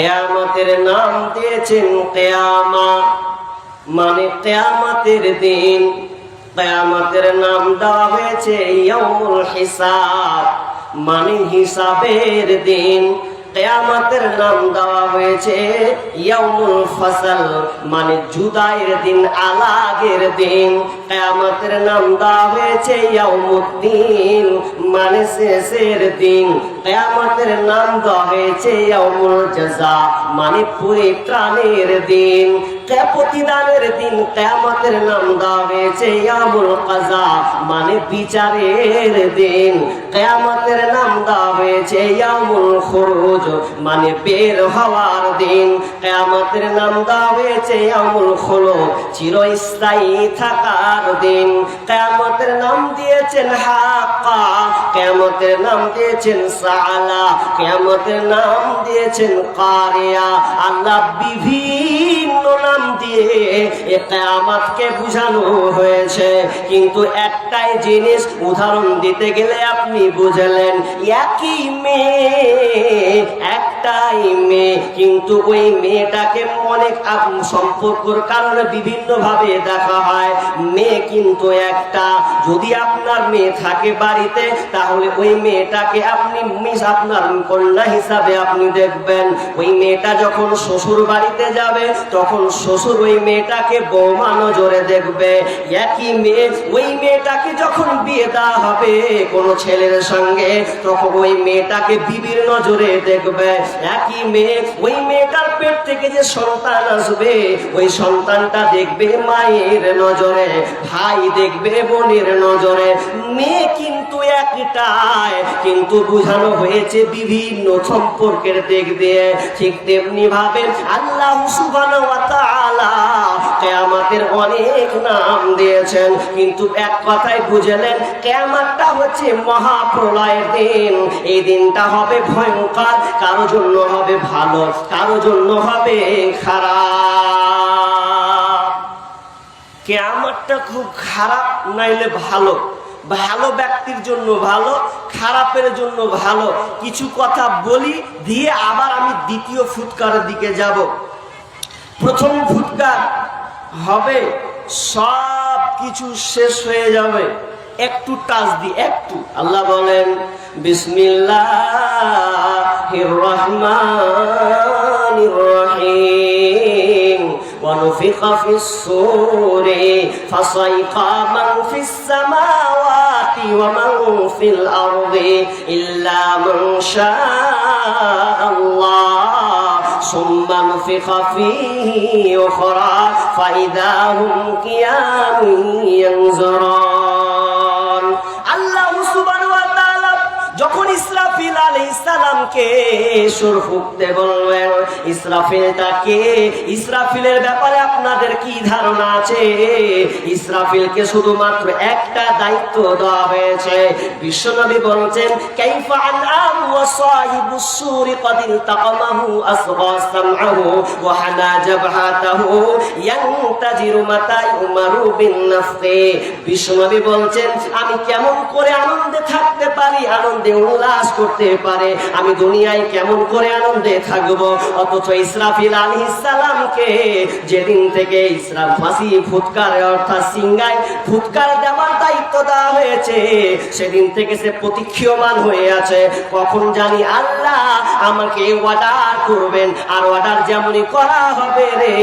কিয়ামতের নাম দিয়েছেন কিয়ামা, মানে কিয়ামতের দিন। কিয়ামতের নাম দেওয়া হয়েছে ইয়াউমুল হিসাব, মানে হিসাবের দিন। কিয়ামতের নাম দেওয়া হয়েছে ইয়াউমুল ফাসল, মানে জুদাইয়ের দিন, আলাগের দিন। কিয়ামতের নাম দেওয়া হয়েছে ইয়াউমুদ্দিন, মানে শেষের দিন। কিয়ামতের নাম দেওয়া হয়েছে ইয়াউমুল জাযা, মানে পরিত্রাণের দিন, প্রতিদানের দিন। কিয়ামতের নাম দেওয়া হয়েছে ইয়াউমুল কাযা, মানে বিচারের দিন। কিয়ামতের নাম দেওয়া হয়েছে ইয়াউমুল খুরুজ, মানে বের হওয়ার দিন। কিয়ামতের নাম দেওয়া হয়েছে ইয়াউমুল খুলুদ, চিরস্থায়ী থাকার দিন। কিয়ামতের নাম দিয়েছেন হাক্কা, কিয়ামতের নাম দিয়েছেন সাআলা, কিয়ামতের নাম দিয়েছেন কারিয়া। আল্লাহ বিভিন্ন নাম দিয়ে কিয়ামতকে বোঝানো হয়েছে, কিন্তু একটাই জিনিস উদাহরণ দিতে গেলে আপনি বুঝলেন, একই মেয়ে, একটাই মেয়ে, কিন্তু ওই মেয়েটাকে অনেক সম্পর্কর কারণে বিভিন্ন ভাবে দেখা হয়। মেয়ে কিন্তু একটা। যদি আপনার মেয়ে থাকে বাড়িতে, তাহলে ওই মেয়েটাকে আপনি আপনার কন্যা হিসাবে আপনি দেখবেন। ওই মেয়েটা যখন শ্বশুর বাড়িতে যাবে, তখন শ্বশুর ওই মেয়েটাকে বৌমা নজরে দেখবে। একই মেয়ে, ওই মেয়েটাকে যখন বিয়ে দেওয়া হবে কোনো ছেলের সঙ্গে, তখন ওই মেয়েটাকে বিবির নজরে দেখবে। একই মেয়ে, ওই মেয়েটার পেট থেকে যে সন্তান আসবে, ওই সন্তানটা দেখবে মায়ের নজরে, ভাই দেখবে বোনের নজরে। মেয়ে কিন্তু একটাই, কিন্তু বোঝানো হয়েছে বিভিন্ন সম্পর্কের দিক দিয়ে। ঠিক তেমনি ভাবে আল্লাহ সুবহানাহু ওয়া তাআলা কিয়ামতের অনেক নাম দিয়েছেন, কিন্তু এক কথায় বুঝলেন, কিয়ামতটা হচ্ছে মহাপ্রলয়ের দিন। এই দিনটা হবে ভয়ঙ্কর, কারো জন্য হবে ভালো, কারো জন্য হবে খারাপ। কিয়ামতটা খুব খারাপ, নাইলে ভালো। ভালো ব্যক্তির জন্য ভালো, খারাপের জন্য ভালো। কিছু কথা বলি দিয়ে আবার আমি দ্বিতীয় ফুৎকারের দিকে যাব। প্রথম ফুৎকার হবে, সব কিছু শেষ হয়ে যাবে, একটু টাচ দি, একটু। আল্লাহ বলেন বিসমিল্লাহির রহমানির রহিম, ونفخ في الصور فصعق من في السماوات ومن في الأرض إلا من شاء الله ثم نفخ فيه أخرى فإذا هم قيام ينظرون। আল্লাহ সুবহানাহু ওয়া তাআলা যখন ইসরাফিল আলাইহিস সালামকে সুর ফুঁকতে বলবেন, ইসরাফিলটাকে, ইসরাফিলের ব্যাপারে আপনাদের কি ধারণা আছে? ইসরাফিলকে শুধুমাত্র একটা দায়িত্ব দেওয়া হয়েছে। বিশ্বনবী বলছেন, কাইফা আনআম ওয়া সাহিবুস সূরি ক্বাদ ইলতাকামাহু আসগা সামআহু ওয়া হানা জাবহাতাহু ইয়ানতাজিরু মাতা উমারু বিন নাফখি। বিশ্বনবী বলছেন, আমি কেমন করে আনন্দে থাকতে পারি, আনন্দে উল্লাস করতে পারে, আমি দুনিয়ায় কেমন করে আনন্দে থাকবো? অথচ ইসরাফিল আলাইহিস সালামকে যেদিন থেকে ফাঁসি ফুৎকার অর্থাৎ সিংগায় ফুৎকার দেওয়ার দায়িত্ব দেওয়া হয়েছে, সেদিন থেকে সে প্রতীক্ষমান হয়ে আছে, কখন জানি আল্লাহ আমাকে অর্ডার করবেন। আর অর্ডার যেমনই করা হবে রে,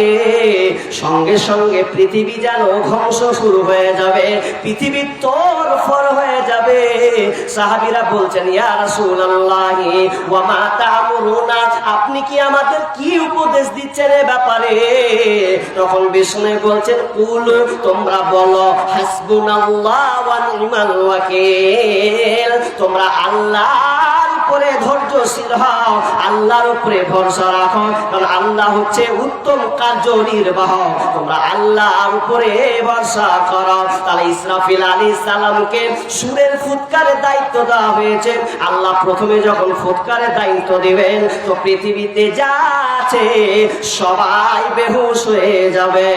সঙ্গে সঙ্গে পৃথিবী যেন ধ্বংস শুরু হয়ে যাবে, পৃথিবী তোড়ফড় হয়ে যাবে। সাহাবীরা বলছেন, ইয়া রাসূলুল্লাহি ওয়া মা তা'মুরুনা, আপনি কি আমাদের কি উপদেশ দিচ্ছেন এ ব্যাপারে? তখন বিষ্ণু বলছেন, কুলু, তোমরা বলো, হাসবুনাল্লাহু ওয়া নি'মাল ওয়াকিল, তোমরা আল্লাহর উপরে ধৈর্যশীল হও, আল্লাহর উপরে ভরসা রাখো, কারণ আল্লাহ হচ্ছে উত্তম কার্য নির্বাহক, তোমরা আল্লাহর উপরে ভরসা করো। তাহলে ইসরাফিল আলাইহিস সালামকে সুরের ফুৎকারের দায়িত্ব দেওয়া হয়েছে। আল্লাহ প্রথমে যখন ফুৎকারের দায়িত্ব দিবেন, তো পৃথিবীতে যা আছে সবাই বেহুশ হয়ে যাবে,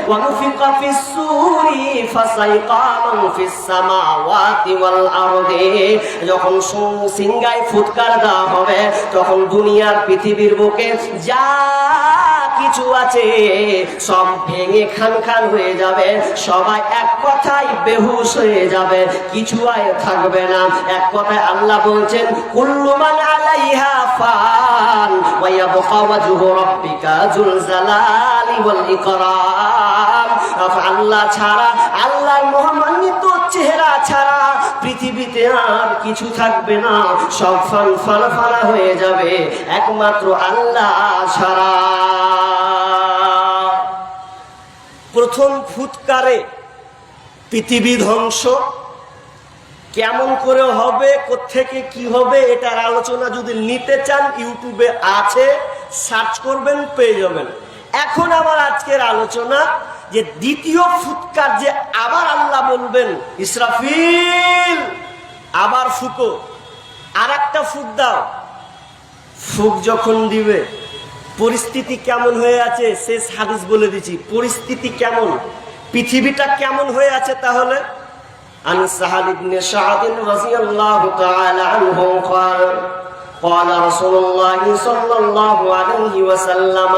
ওয়ানুফিকা ফিস-সূরি ফাসাইকা মান ফিস-সামাওয়াতি ওয়াল আরদি, যখন সিংহায় ফুৎকার দেওয়া হবে তখন দুনিয়ার পৃথিবীর বুকে যা কিছু আছে সব ভেঙে খান খান হয়ে যাবে, সবাই এক কথায় বেহুশ হয়ে যাবে, কিছু আর থাকবে না। এক কথায় আল্লাহ বলছেন কুল্লু মান আলাইহা ফান ওয়া ইয়াবকা ওয়াজহু রাব্বিকা যুল জালালি ওয়াল ইকরাম। আল্লাহ ছাড়া, আল্লাহর মহিমান্বিত চেহারা ছাড়া পৃথিবীতে আর কিছু থাকবে না, সব ফানা হয়ে যাবে একমাত্র আল্লাহ ছাড়া। প্রথম ফুৎকারে পৃথিবী ধ্বংস কেমন করে হবে, কোত্থেকে কি হবে, এটার আলোচনা যদি নিতে চান ইউটিউবে আছে, সার্চ করবেন পেয়ে যাবেন। এখন আমার আজকের আলোচনা যে দ্বিতীয় ফুৎকার যে আবার আল্লাহ বলবেন ইসরাফিল আবার ফুঁকো, আর একটা ফুঁক দাও। ফুঁক যখন দিবে পরিস্থিতি কেমন হয়ে আছে শেষ হাদিস বলে দিচ্ছি, পরিস্থিতি কেমন, পৃথিবীটা কেমন হয়ে আছে। তাহলে আন সাহাল ইবনে সাদ রাদিয়াল্লাহু তাআলা আনহু قال قال رسول الله صلى الله عليه وسلم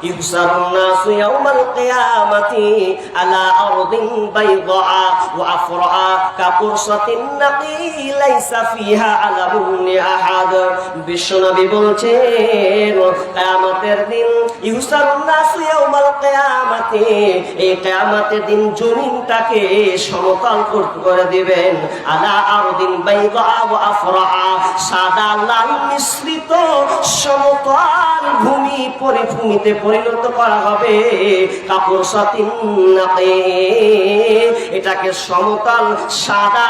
يحشر الناس يوم القيامة على أرض بيضاء وأفرع كقرصة النقي ليس فيها علم لأحد। বিশ্বনবী বলছেন কিয়ামতের দিন ইহসারুন নাস ইয়াউমাল কিয়ামাতি, এই কিয়ামতের দিন জমিনটাকে সমতল করে দিবেন। আলা আরদিন বাইদা ওয়া আফরা, সাদা লাল মিশ্রিত সমতল ভূমিতে পরিণত করা হবে। কাপড় সাতিন নাকি, এটাকে সমতল সাদা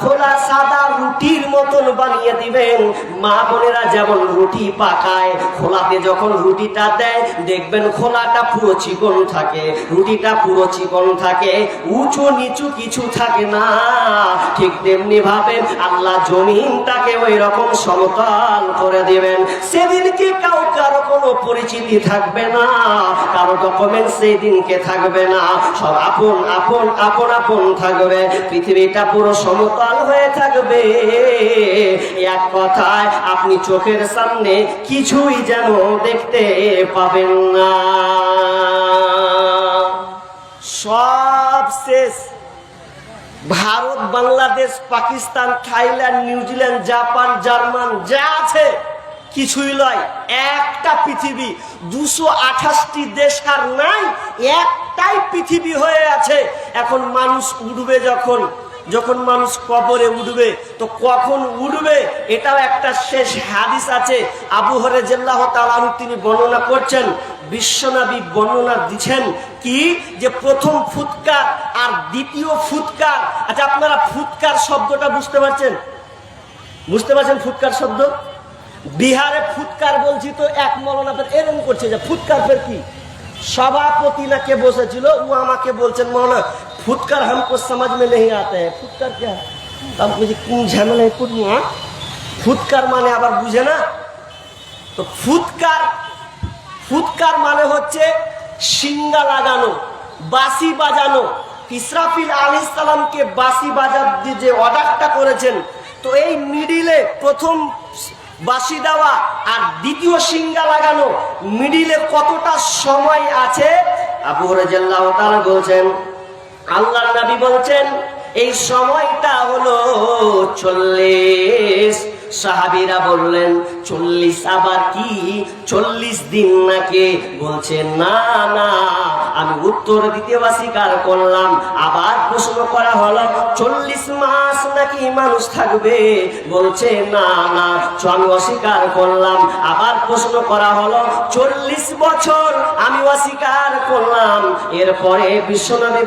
খোলা সাদা রুটির মতন বানিয়ে দিবেন। মা বোনেরা যেমন রুটি পাকায়, খোলাতে যখন রুটিটা দেয় দেখবেন খোলাটা পুরো চিকন থাকে, রুটিটা পুরো চিকন থাকে, উঁচু নিচু কিছু থাকে না। ঠিক তেমনি ভাবে আল্লাহ জমিনটাকে ওই রকম সমতল করে দিবেন। সেদিনকে কারো কোনো পরিচিতি থাকবে না, কারো ডকুমেন্ট সেই দিনকে থাকবে না, সব আপন আপন আপন আপন থাকবে, পৃথিবীটা পুরো সমতল হয়ে থাকবে। এক কথায় আপনি চোখের সামনে কিছুই যেন দেখতে পাবেন না, সব শেষ। Bharat, Bangladesh, Pakistan, Thailand, New Zealand, Japan, German যা আছে কিছুই নয়, একটা পৃথিবী। 228টি দেশ আর নাই, একটাই পৃথিবী হয়ে আছে। এখন মানুষ উঠবে, যখন মানুষ কবরে উঠবে তো কখন উঠবে এটাও একটা শেষ হাদিস আছে। আবু হুরায়রা রাদিয়াল্লাহু তাআলা আনহু তিনি বর্ণনা করছেন, বিশ্বনবী বর্ণনা দিচ্ছেন কি যে প্রথম ফুৎকার আর দ্বিতীয় ফুৎকার। আচ্ছা আপনারা ফুৎকার শব্দটা বুঝতে পারছেন? ফুৎকার শব্দ বিহারে ফুৎকার বলছি তো এক মৌলানা এরকম করছে যে ফুৎকার ফের কি, সভাপতি না কে বসেছিল ও আমাকে বলছেন মৌলানা फुटकर हमको समझ में नहीं आता है, फुटकर क्या है? तब मुझे क्यों झमेला है पूर्णिया, फुटकर माने আবার বুঝে না তো। ফুৎকার মানে হচ্ছে সিঙ্গা লাগানো, বাঁশি বাজানো। ইসরাফিল আলাইহিস সালামকে বাঁশি বাজাতে যে অর্ডারটা করেছেন, তো এই মিডিলে প্রথম বাঁশি দেওয়া আর দ্বিতীয় সিঙ্গা লাগানো, মিডিলে কতটা সময় আছে? আবু হুরায়রা রাদিয়াল্লাহু তাআলা বলছেন, আল্লাহর নবী বলছেন এই সময়টা হলো 40। সাহাবীরা বললেন 40 আবার কি 40 দিন নাকি? বলছে না না, আমি উত্তর দিতে অস্বীকার করলাম। আবার প্রশ্ন করা হলো 40 মাস নাকি মানুষ থাকবে? বলছে না না, আমি অস্বীকার করলাম। আবার প্রশ্ন করা হলো 40 বছর, আমি অস্বীকার করলাম। এরপরে বিশ্বনবী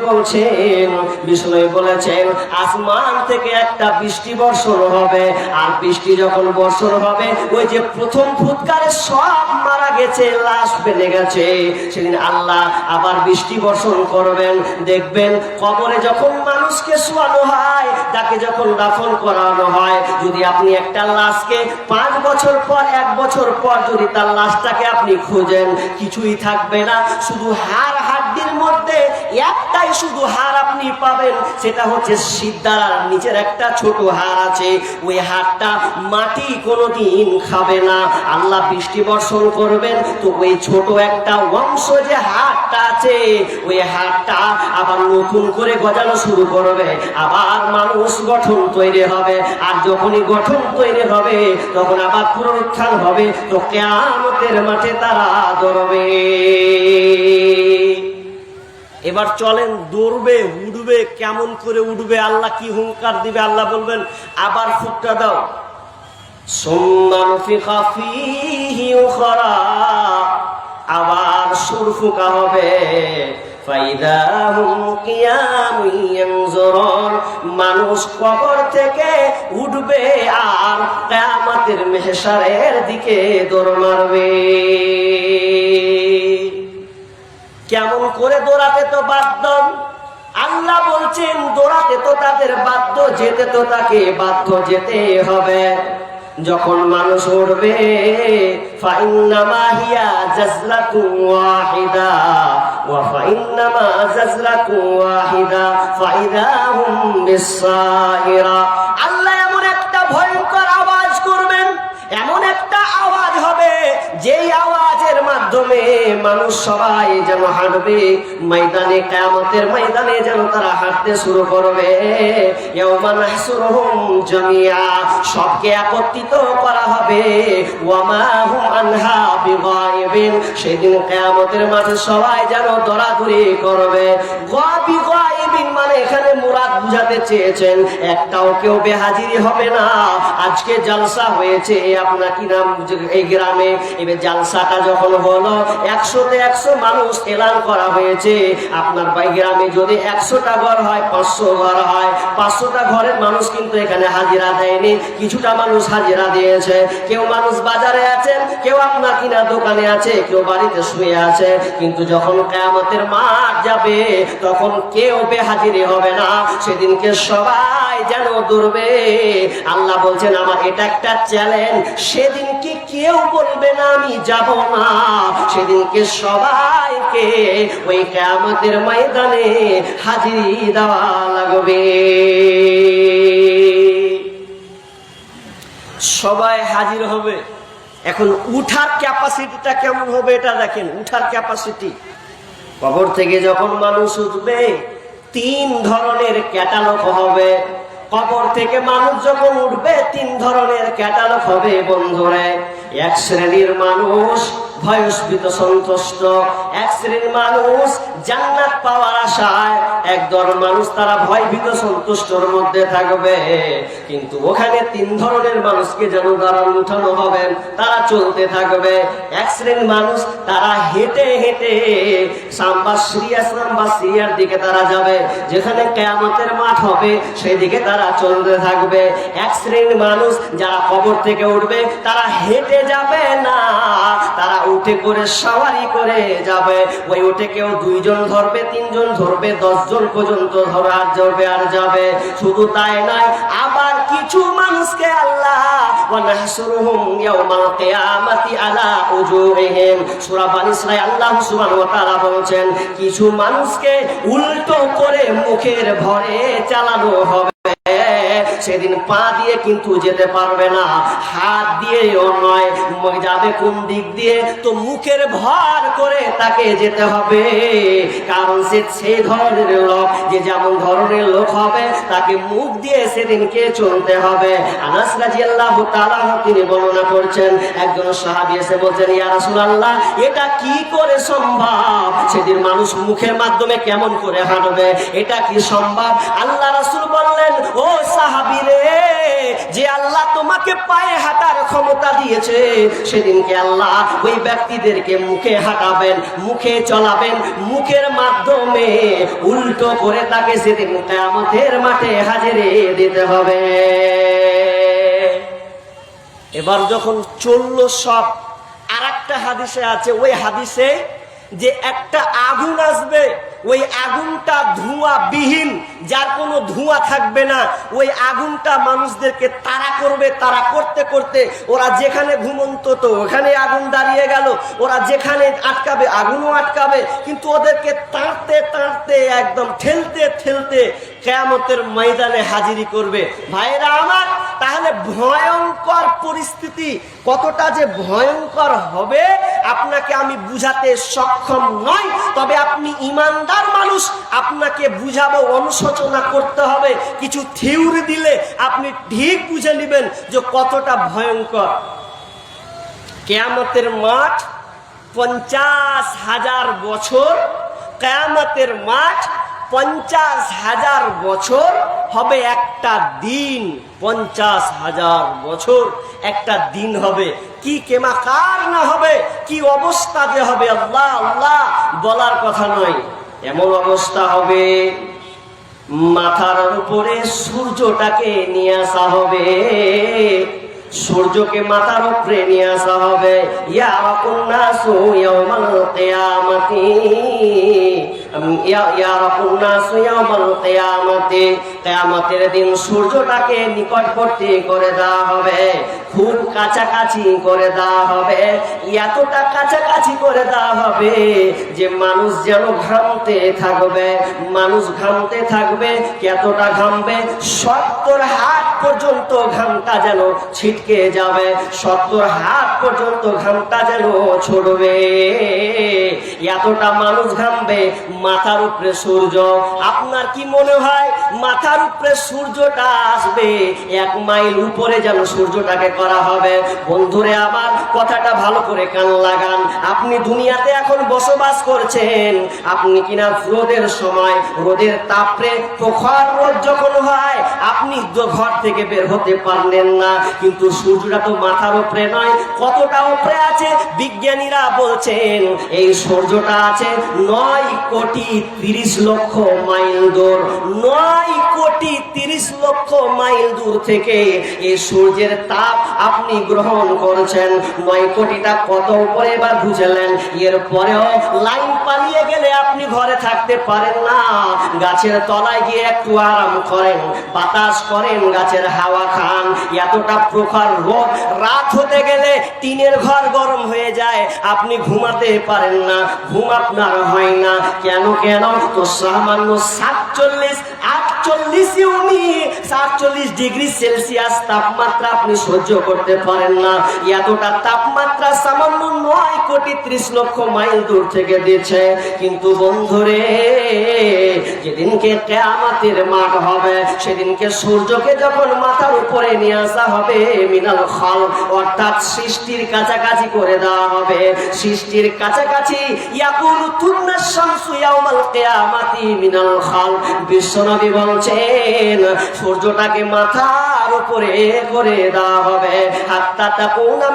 বলেছেন আসমান থেকে একটা বৃষ্টি বর্ষণ হবে, আর বৃষ্টি যখন বর্ষণ হবে ওই যে প্রথম ফুৎকারে সব মারা গেছে, লাশ বেঁধে গেছে, সেদিন আল্লাহ আবার বৃষ্টি বর্ষণ করবেন। দেখবেন কবরে যখন মানুষকে শোয়ানো হয়, তাকে যখন দাফন করানো হয়, যদি আপনি একটা লাশকে 5 বছর পর 1 বছর পর যদি তার লাশটাকে আপনি খোঁজেন, কিছুই থাকবে না, শুধু হাড় হাড্ডি হাড্ডির মধ্যে একটাই শুধু হাড় আপনি পাবেন, সেটা হচ্ছে সিদ্ধার নিচের একটা ছোট হাড় আছে। ওই হাড়টা মাটি কোনোদিন খাবে না। আল্লাহ বৃষ্টি বর্ষণ করবেন তো ওই ছোট একটা অংশ যে হাড়টা আছে, ওই হাড়টা আবার নতুন করে গজানো শুরু করবে, আবার মানুষ গঠন তৈরি হবে। আর যখনই গঠন তৈরি হবে তখন আবার পুনরুত্থান হবে, তো কিয়ামতের মাঠে তারা দৌড়বে। এবার চলেন, দৌড়বে, উঠবে। কেমন করে উঠবে? আল্লাহ কি হুঙ্কার দিবে? আল্লাহ বলবেন আবার ফুটটা দাও। আবার সুর ফুঁকা হবে। মানুষ কবর থেকে উঠবে আর কিয়ামতের মেহশারের দিকে দৌড় মারবে। কেমন করে দৌড়াতে তো বাধ্য। আল্লাহ বলছেন দৌড়াতে তো তাদের বাধ্য, যেতে তো তাকে বাধ্য যেতে হবে। যখন মানুষ উঠবে ফাইন্নামা হিয়া জাজলাতুন ওয়াহিদা ওয়া ফাইন্নামা জাজলাতুন ওয়াহিদা ফাইদা হুম বিসাহিরা। আল্লাহ এমন একটা ভয়ঙ্কর আওয়াজ করবেন, এমন একটা আওয়াজ হবে যেই আওয়াজের মাধ্যমে মানুষ সবাই যেন হাঁটবে ময়দানে, কিয়ামতের ময়দানে যেন তারা হাঁটতে শুরু করবে। ইয়াউমা নাহসুরুহুম জামিআ, সবকে একত্রিত করা হবে। ওয়া মা হুম আনহা বিগাইবিন, সেদিন কিয়ামতের মাঠে সবাই যেন দৌড়াদৌড়ি করবে। বিগাইবিন মানে এখানে মুরাদ বুঝাতে চেয়েছেন একটাও কেউ বেহাজিরি হবে না। আজকে জালসা হয়েছে আপনার কি নাম এই গ্রামে, এবার জালসাটা যখন হলো 100-তে 100 মানুষ এলান করা হয়েছে। আপনার বাই গ্রামে যদি 100টা ঘর হয়, 500 ঘর হয়, 500টা ঘরের মানুষ কিন্তু এখানে হাজিরা দেয়নি, কিছুটা মানুষ হাজিরা দিয়েছে। কেউ মানুষ বাজারে আছেন, কেউ আপনার কিনা দোকানে আছে, কেউ বাড়িতে শুয়ে আছে। কিন্তু যখন কিয়ামতের মাঠ যাবে তখন কেউ বেহাজিরি হবে না, সেদিনকে সবাই যেন দৌড়বে। আল্লাহ বলছেন আমার এটা একটা চ্যালেঞ্জ, সেদিনকে কেউ বলবে না আমি যাব না। সেদিনকে সবাইকে ওই কিয়ামতের ময়দানে হাজিরি দেওয়া লাগবে। সবাই হাজির হবে। এখন উঠার ক্যাপাসিটিটা কেমন হবে এটা দেখেন। উঠার ক্যাপাসিটি, কবর থেকে যখন মানুষ উঠবে 3 ধরনের ক্যাটালগ হবে। কবর থেকে মানুষ যখন উঠবে 3 ধরনের ক্যাটালগ হবে বন্ধুরা। এক শ্রেণীর মানুষ ভয়স্ফীত সন্তুষ্ট, এক শ্রেণীর মানুষ জান্নাত পাওয়ার আশায়, এক দল মানুষ তারা ভয়ভীত সন্তুষ্টর মধ্যে থাকবে। কিন্তু ওখানে 3 ধরনের মানুষকে যেন দাঁড়ানো উঠানো হবে, তারা চলতে থাকবে। এক শ্রেণীর মানুষ তারা হেঁটে হেঁটে সিরিয়ার দিকে তারা যাবে, যেখানে কিয়ামতের মাঠ হবে সেই দিকে তারা চলতে থাকবে। এক শ্রেণীর মানুষ যারা কবর থেকে উঠবে তারা হেঁটে যাবে না, তারা উঠে করে সওয়ারি করে যাবে। ওই উঠে কেউ 2 জন ধরবে, 3 জন ধরবে, 10 জন পর্যন্ত ধরবে আর যাবে। শুধু তাই নয়, আবার কিছু মানুষকে আল্লাহ ওয়া নাহসুরুহুম ইয়াউমাল কিয়ামাতি আলা উজুহিহিম, সূরা বানী ইসরাঈল আল্লাহ সুবহানাহু ওয়া তাআলা বলেন কিছু মানুষকে উল্টো করে মুখের ভরে চালানো হবে। সেদিন পা দিয়ে কিন্তু যেতে পারবে না, হাত দিয়েও নয়। যাবে কোন দিক দিয়ে? তো মুখের ভর করে তাকে যেতে হবে। কারণ সে সেই ধরনের লোক, যে যেমন ধরনের লোক হবে তাকে মুখ দিয়ে সেদিনকে চলতে হবে। আনাস রাদিয়াল্লাহু তাআলা তিনি বর্ণনা করছেন, একজন সাহাবী এসে বলছেন ইয়া রাসূলুল্লাহ এটা কি করে সম্ভব? সেদিন মানুষ মুখের মাধ্যমে কেমন করে হাঁটবে, এটা কি সম্ভব? আল্লাহ রাসূল বললেন ও সাহাবী রে, যে আল্লাহ তোমাকে পায়ে হাঁটার ক্ষমতা দিয়েছে, সেদিনকে আল্লাহ ওই ব্যক্তিদেরকে মুখে হাঁটাবেন, মুখে চলাবেন, মুখের মাধ্যমে উল্টো করে তাকে সেদিন কিয়ামতের মাঠে হাজিরে দিতে হবে। এবার যখন চললো সব, আর একটা হাদিসে আছে, ওই হাদিসে যে একটা আগুন আসবে, ওই আগুনটা ধোঁয়াবিহীন, যার কোনো ধোঁয়া থাকবে না। ওই আগুনটা মানুষদেরকে তাড়া করবে, তাড়া করতে করতে ওরা যেখানে ঘুমন্ত তো ওখানে আগুন দাঁড়িয়ে গেল, ওরা যেখানে আটকাবে আগুনও আটকাবে, কিন্তু ওদেরকে তাড়তে তাড়তে একদম ঠেলতে ঠেলতে কিয়ামতের ময়দানে হাজিরি করবে। ভাইরা আমার, তাহলে ভয়ঙ্কর পরিস্থিতি কতটা যে ভয়ঙ্কর হবে আপনাকে আমি বুঝাতে সক্ষম নই, তবে আপনি ইমানদার মানুষ, আপনাকে বুঝাবো, অনুশোচনা করতে হবে। কিছু থিওরি দিলে আপনি ঠিক বুঝে নেবেন যে কতটা ভয়ঙ্কর। কিয়ামতের মাঠ 50,000 বছর, কিয়ামতের মাঠ 50,000 বছর হবে একটা দিন। 50,000 বছর একটা দিন হবে। কি কেমাকার না হবে, কি অবস্থা যে হবে আল্লাহ আল্লাহ বলার কথা নয়। এমন অবস্থা হবে, মাথার উপরে সূর্যটাকে নিয়ে আসা হবে, সূর্যকে মাথার উপরে নিয়ে আসা হবে। ইয়ারাকুন নাসু ইয়াউমাল কিয়ামাতি, ইয়ারাকুন নাসু ইয়াউমাল কিয়ামাতি, কিয়ামতের দিন সূর্যটাকে নিকটবর্তী করে দেওয়া হবে, খুব কাছাকাছি করে দেওয়া হবে। এতটা কাছাকাছি করে দেওয়া হবে যে মানুষ যেন ঘামতে থাকবে, মানুষ ঘামতে থাকবে। কতটা ঘামবে? 70 হাত পর্যন্ত ঘামটা যেন ছিটকে যাবে, 70 হাত পর্যন্ত ঘামটা যেন ছড়বে। এতটা মানুষ ঘামবে, মাথার উপরে সূর্য। আপনার কি মনে হয় মাথার উপরে সূর্যটা আসবে? 1 মাইল উপরে যেন সূর্যটাকে করা হবে। বন্ধুরে আমার, কথাটা ভালো করে কান লাগান। আপনি দুনিয়াতে এখন বসবাস করছেন, আপনি কিনা রোদের সময়, রোদের তাপরে, প্রখর রোদ যখন হয় আপনি ঘর থেকে বের হতে পারলেন না, কিন্তু সূর্যটা তো মাথার উপরে নয়, কতটা উপরে আছে? বিজ্ঞানীরা বলছেন এই সূর্যটা আছে 9 কোটি 30 লক্ষ মাইল দূর। 9 কোটি 30 লক্ষ মাইল দূর থেকে এই সূর্যের তাপ আপনি গ্রহণ করছেন। 9 কোটিটা কত উপরে এবার বুঝলেন? এরপরেও লাইন পালিয়ে গেলে আপনি ঘরে থাকতে পারেন না, গাছের তলায় গিয়ে একটু আরাম করেন, বাতাস করেন, গাছের হাওয়া খান। এতটা প্রখর রোদ, রাত হতে গেলে টিনের ঘর গরম হয়ে যায়, আপনি ঘুমাতে পারেন না, ঘুম আপনার হয় না। কেন কেন? তো সামান্য 47 ডিগ্রি সেলসিয়াস তাপমাত্রা আপনি সহ্য করতে পারেন না। এতটা তাপমাত্রা সামান্য 9 কোটি 30 লক্ষ মাইল দূর থেকে দিচ্ছে। কিন্তু বন্ধুরে, যেদিনকে কিয়ামতের মাঠ হবে, সেদিনকে সূর্যকে যখন মাথার উপরে নিয়ে আসা হবে, মিনাল খালক, অর্থাৎ সৃষ্টির কাছাকাছি করে দেওয়া হবে, সৃষ্টির কাছাকাছি। ইয়াকুলু তুন্নাস শামসু ইয়াউমাল কিয়ামাতি মিনাল খালক। বিশ্বনবী বলছেন সূর্যটাকে মাথার উপরে করে দেওয়া হবে, হাত্তা তাকুনা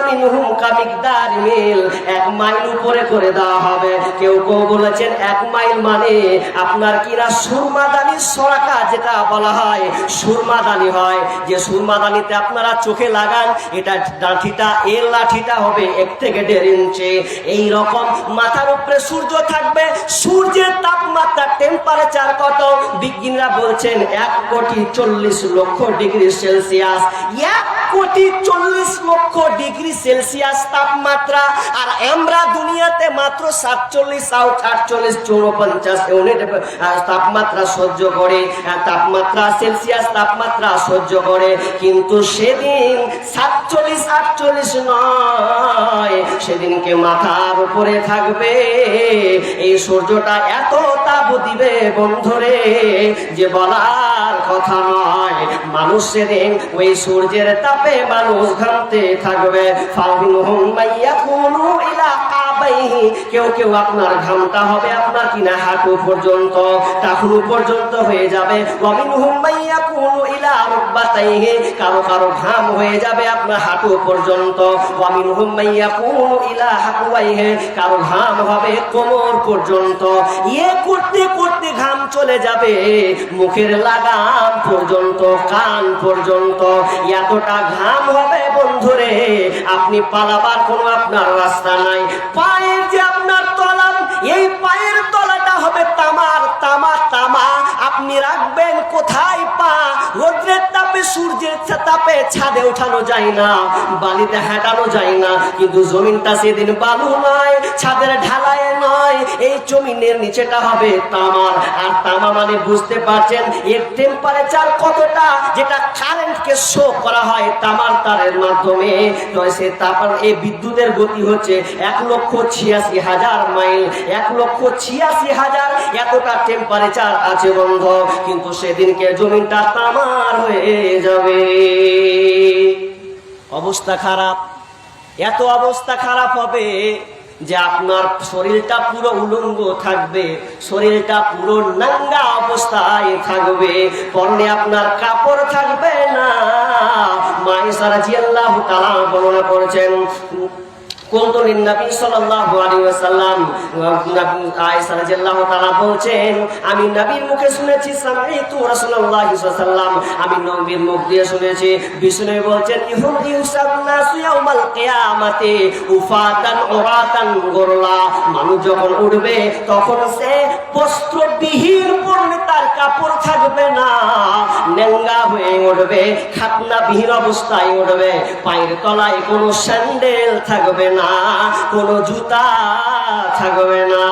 মিনহুম কামিকদার মিল, 1 মাইল উপরে করে দেওয়া হবে। কেউ কেউ বলেছেন 1 মাইল মানে আপনার কিনা সুরমাদানি সরাকা, যেটা বলা হয় সুরমাদানি হয়, যে সুরমাদানিতে আপনারা চোখে লাগান, এটা লাঠিটা, এর লাঠিটা হবে 1 থেকে 1.5 ইঞ্চি। এইরকম মাথার উপরে সূর্য থাকবে। সূর্যের তাপমাত্রা, টেম্পারেচার কত? বিজ্ঞানীরা বলছেন 1 কোটি 40 লক্ষ ডিগ্রি সেলসিয়াস। 1 কোটি 40 লক্ষ ডিগ্রি সেলসিয়াস তাপমাত্রা। আর আমরা দুনিয়াতে মাত্র 47, 48, 54 ইউনিট তাপমাত্রা সহ্য করে, তাপমাত্রা সেলসিয়াস তাপমাত্রা সহ্য করে। কিন্তু সেদিন 47, 48 নয়, সেদিনকে মাথার উপরে থাকবে এই সূর্যটা, এত তাপ দিবে বন্ধুরে যে বলার কথা নয়। মানুষ সেদিন ওই সূর্যের তাপে মানুষ ঘামতে থাকবে। ফামিনহুম মাইয়াকুনু ইলা কাবাইহি, কেউ কেউ আপনার ঘামটা হবে আপনার কিনা হাঁটু পর্যন্ত, টাকনু পর্যন্ত হয়ে যাবে। ওয়ামিনহুম মাইয়াকুনু ইলা রুকবাতাইহি, কারো কারো ঘাম হয়ে যাবে আপনার হাঁটু পর্যন্ত। ওয়ামিনহুম মাইয়াকুনু ইলা হাকওয়াইহি, কারো ঘাম হবে কোমর পর্যন্ত। করতে করতে ঘাম চলে যাবে মুখের লাগাম পর্যন্ত, কান পর্যন্ত। এতটা ঘাম হবে বন্ধুরে, আপনি পালাবার কোনো আপনার রাস্তা নাই। পায়ের যে আপনার তলাম, এই তাপে সূর্যের তাপে ছাদে ওঠানো যায় না, বালিতে হাঁটানো যায় না, কিন্তু জমিনটা সেদিন বালু নয়, ছাদের ঢালাই নয়, এই জমিনের নিচেটা হবে তামার। আর তামা মানে বুঝতে পারছেন এর টেম্পারেচার কতটা, যেটা কারেন্টকে শো করা হয় তামার তারের মাধ্যমে। তো সে তারপর এই বিদ্যুতের গতি হচ্ছে 1,86,000 মাইল, 1,86,000, এতটা টেম্পারেচার আছে বন্ধ। কিন্তু সেদিনকে জমিনটা তামার হয়ে যাবে। অবস্থা খারাপ, এত অবস্থা খারাপ হবে যে আপনার শরীরটা পুরো উলঙ্গ থাকবে, শরীরটা পুরো নাঙ্গা অবস্থায় থাকবে, পরনে আপনার কাপড় থাকবে না। মা আয়েশা রাদিয়াল্লাহু তাআলা বর্ণনা করেছেন, কুনতুন নবী সাল্লাল্লাহু আলাইহি ওয়াসাল্লাম, আয়েশা রাদিয়াল্লাহু তাআলা বলছেন, আমি নবীর মুখে শুনেছি, সামিতু রাসূলুল্লাহ সাল্লাল্লাহু আলাইহি ওয়াসাল্লাম, আমি নবীর মুখ দিয়ে শুনেছি, বিষ্ণু বলছেন, ইউসান্নাসু ইয়াউমাল কিয়ামাতি উফাতান উরাতান গুরলা, মানুষ যখন উঠবে তখন সে বস্ত্রবিহীন, পরনে তার কাপড় থাকবে না, নেঙ্গা হয়ে উঠবে, খাতনাবিহীন অবস্থায় উঠবে, পায়ের তলায় কোনো স্যান্ডেল থাকবে না, কোনো জুতা থাকবে না।